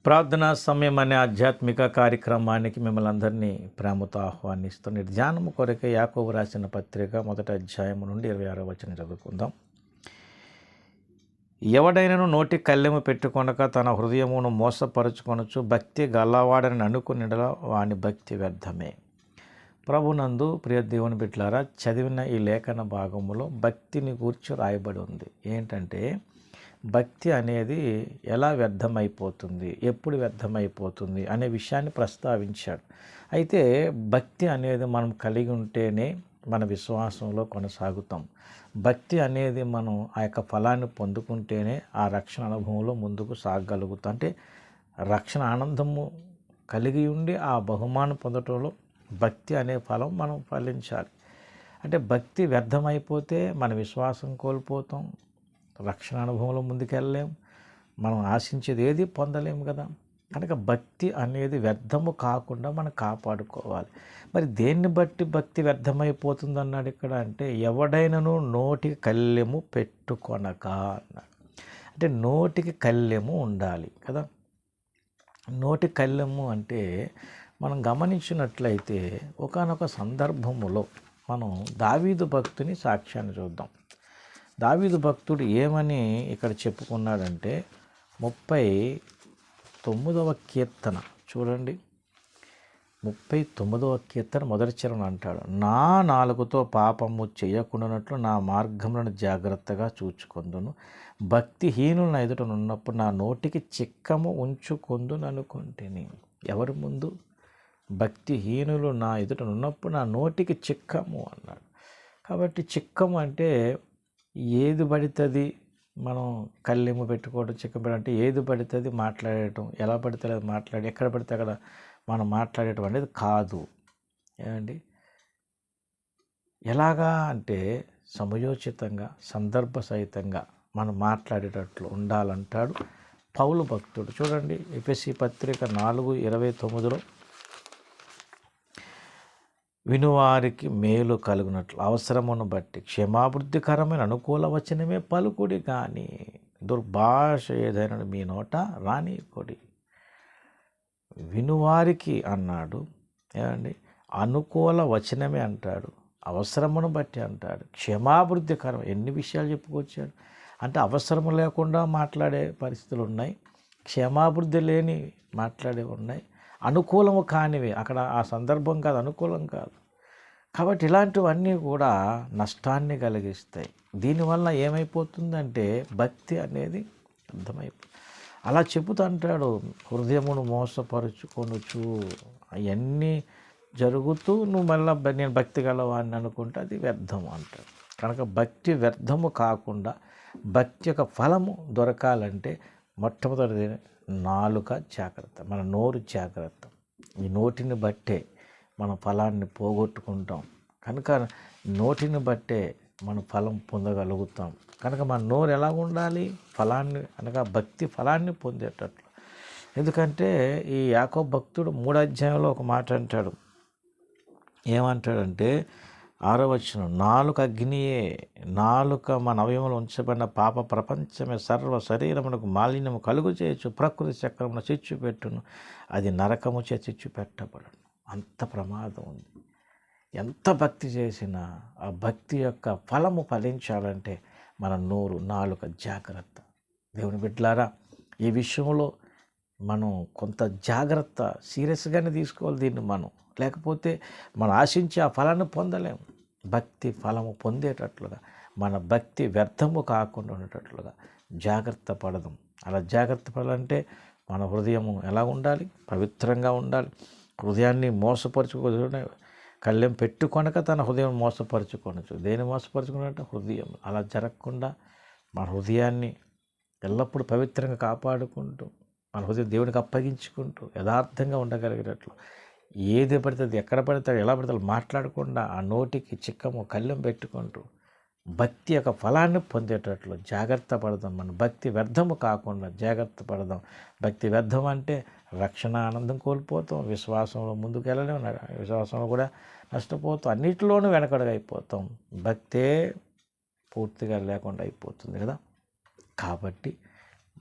ప్రార్థనా సమయం అనే ఆధ్యాత్మిక కార్యక్రమానికి మిమ్మల్ని అందరినీ ప్రేమతో ఆహ్వానిస్తున్న ధ్యానము కొరకే యాకోబు రాసిన పత్రిక మొదటి అధ్యాయం నుండి 26వ వచనం చదువుకుందాం. ఎవడైనను నోటి కళ్ళెము పెట్టుకొనక తన హృదయమును మోసపరుచుకొనొచ్చు భక్తి గల్లవాడని అనుకునిడల వాని భక్తి వ్యర్థమే. ప్రభునందు ప్రియ దేవుని బిడ్డలారా, చదివిన ఈ లేఖన భాగములో భక్తిని గూర్చి రాయబడి ఉంది. ఏంటంటే భక్తి అనేది ఎలా వ్యర్థమైపోతుంది, ఎప్పుడు వ్యర్థమైపోతుంది అనే విషయాన్ని ప్రస్తావించాడు. అయితే భక్తి అనేది మనం కలిగి ఉంటేనే మన విశ్వాసంలో కొనసాగుతాం. భక్తి అనేది మనం ఆ యొక్క ఫలాన్ని పొందుకుంటేనే ఆ రక్షణ అనుభవంలో ముందుకు సాగగలుగుతాం. అంటే రక్షణ ఆనందము కలిగి ఉండి ఆ బహుమానం పొందటంలో భక్తి అనే ఫలం మనం ఫలించాలి. అంటే భక్తి వ్యర్థమైపోతే మన విశ్వాసం కోల్పోతాం, రక్షణ అనుభవంలో ముందుకెళ్ళలేం, మనం ఆశించేది ఏది పొందలేము కదా. కనుక భక్తి అనేది వ్యర్థము కాకుండా మనం కాపాడుకోవాలి. మరి దేన్ని బట్టి భక్తి వ్యర్థమైపోతుంది అన్నాడు ఇక్కడ అంటే, ఎవడైనను నోటికి కళ్ళెము పెట్టుకొనక అన్నాడు. అంటే నోటికి కళ్ళెము ఉండాలి కదా. నోటి కళ్ళెము అంటే మనం గమనించినట్లయితే ఒకానొక సందర్భములో మనం దావీదు భక్తుని సాక్ష్యాన్ని చూద్దాం. దావీదు భక్తుడు ఏమని ఇక్కడ చెప్పుకున్నాడంటే 39వ కీర్తన చూడండి. 39వ కీర్తన మొదటి చరణం అంటాడు, నా నాలుగుతో పాపము చేయకుండానట్లు నా మార్గములను జాగ్రత్తగా చూచుకొందును, భక్తిహీనులు నా ఎదుట ఉన్నప్పుడు నా నోటికి చిక్కము ఉంచుకొందును అనుకుంటేని. ఎవరి ముందు? భక్తిహీనులు నా ఎదుట ఉన్నప్పుడు నా నోటికి చిక్కము అన్నాడు. కాబట్టి చిక్కము అంటే ఏది పడుతుంది మనం కళ్ళెము పెట్టుకోవడం, చిక్కం అంటే ఏది పడుతుంది మాట్లాడటం, ఎలా పడితే అది మాట్లాడి ఎక్కడ పడితే అక్కడ మనం మాట్లాడటం అనేది కాదు. ఏమండి, ఎలాగా అంటే సమయోచితంగా సందర్భ సహితంగా మనం మాట్లాడేటట్లు ఉండాలంటాడు పౌలు భక్తుడు. చూడండి, ఎఫెసీ పత్రిక 4:29లో వినువారికి మేలు కలుగునట్లు అవసరమును బట్టి క్షమాభివృద్ధికరమైన అనుకూల వచనమే పలుకుడి, కానీ దుర్భాష ఏదైనా మీ నోట రానికొడి. వినువారికి అన్నాడు, ఏమండి, అనుకూల వచనమే అంటాడు, అవసరమును బట్టి అంటాడు, క్షమాభివృద్ధికరం. ఎన్ని విషయాలు చెప్పుకొచ్చాడు అంటే అవసరము లేకుండా మాట్లాడే పరిస్థితులు ఉన్నాయి, క్షమాభివృద్ధి లేని మాట్లాడే ఉన్నాయి, అనుకూలము కానివి అక్కడ ఆ సందర్భం కాదు, అనుకూలం కాదు. కాబట్టి ఇలాంటివన్నీ కూడా నష్టాన్ని కలిగిస్తాయి. దీనివల్ల ఏమైపోతుందంటే భక్తి అనేది అర్థమైపోతుంది. అలా చెబుతూ అంటాడు, హృదయమును మోసపరుచుకొనుచు అవన్నీ జరుగుతూ నువ్వు మళ్ళీ నేను భక్తి గలవాన్ని అనుకుంటే అది వ్యర్థము అంటాడు. కనుక భక్తి వ్యర్థము కాకుండా భక్తి యొక్క ఫలము దొరకాలంటే మొట్టమొదటిది నాలుక జాగ్రత్త, మన నోరు జాగ్రత్త. ఈ నోటిని బట్టే మన ఫలాన్ని పోగొట్టుకుంటాం. కనుక నోటిని బట్టే మన ఫలం పొందగలుగుతాం. కనుక మన నోరు ఎలా ఉండాలి? ఫలాన్ని అనగా భక్తి ఫలాన్ని పొందేటట్లు. ఎందుకంటే ఈ యాకోబు భక్తుడు 3వ అధ్యాయంలో ఒక మాట అంటాడు. ఏమంటాడంటే 6వ వచనం, నాలుక అగ్నియే, నాలుక మన అవయవంలో ఉంచబడిన పాప ప్రపంచమే, సర్వ శరీరమునకు మాలిన్యము కలుగు చేయొచ్చు, ప్రకృతి చక్రమున చిచ్చు పెట్టును, అది నరకము చే చిచ్చు పెట్టబడను. అంత ప్రమాదం ఉంది. ఎంత భక్తి చేసినా ఆ భక్తి యొక్క ఫలము ఫలించాలంటే మన నోరు నాలుక జాగ్రత్త. దేవుని బిడ్డలారా, ఈ విషయంలో మనం కొంత జాగ్రత్త సీరియస్గానే తీసుకోవాలి దీన్ని మనం. లేకపోతే మనం ఆశించి ఆ ఫలాన్ని పొందలేము. భక్తి ఫలము పొందేటట్లుగా మన భక్తి వ్యర్థము కాకుండా ఉండేటట్లుగా జాగ్రత్త పడదాం. అలా జాగ్రత్త పడాలంటే మన హృదయము ఎలా ఉండాలి? పవిత్రంగా ఉండాలి. హృదయాన్ని మోసపరుచుకో, కళ్ళెం పెట్టుకొనక తన హృదయం మోసపరుచుకొనచ్చు. దేని మోసపరుచుకున్నట్టు? హృదయం. అలా జరగకుండా మన హృదయాన్ని ఎల్లప్పుడూ పవిత్రంగా కాపాడుకుంటూ మన హృదయం దేవునికి అప్పగించుకుంటూ యథార్థంగా ఉండగలిగేటట్లు, ఏది పడుతుంది ఎక్కడ పడతాడు ఎలా పడతాడు మాట్లాడకుండా ఆ నోటికి చిక్కము కళ్ళెం పెట్టుకుంటూ భక్తి యొక్క ఫలాన్ని పొందేటట్లు జాగ్రత్త పడదాం. మన భక్తి వ్యర్థము కాకుండా జాగ్రత్త పడదాం. భక్తి వ్యర్థం అంటే రక్షణ ఆనందం కోల్పోతాం, విశ్వాసంలో ముందుకు వెళ్ళలేము, విశ్వాసంలో కూడా నష్టపోతాం, అన్నిటిలోనూ వెనకడుగు అయిపోతాం. భక్తే పూర్తిగా లేకుండా అయిపోతుంది కదా. కాబట్టి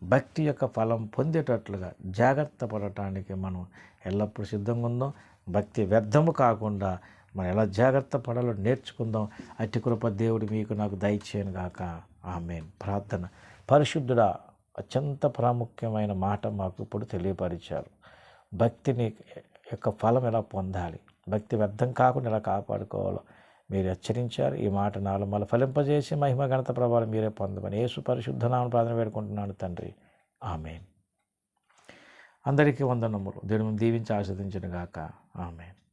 భక్తి యొక్క ఫలం పొందేటట్లుగా జాగ్రత్త పడటానికి మనం ఎల్లప్పుడూ సిద్ధంగా ఉందాం. భక్తి వ్యర్థము కాకుండా మనం ఎలా జాగ్రత్త పడాలో నేర్చుకుందాం. అట్టి కృప దేవుడు మీకు నాకు దయచేయను గాక. ఆమేన్. ప్రార్థన. పరిశుద్ధుడా, అత్యంత ప్రాముఖ్యమైన మాట మాకు ఇప్పుడు తెలియపరిచారు. భక్తిని యొక్క ఫలం ఎలా పొందాలి, భక్తి వ్యర్థం కాకుండా ఎలా కాపాడుకోవాలో మీరు హెచ్చరించారు. ఈ మాట నాలో మళ్ళీ ఫలింపజేసి మహిమ ఘనత ప్రభావం మీరే పొందమని యేసు పరిశుద్ధ నామమున ప్రార్థన వేడుకుంటున్నాను తండ్రి. ఆమేన్. అందరికీ వందనములు. దేవుని దీవించి ఆశీర్వదించును గాక. ఆమేన్.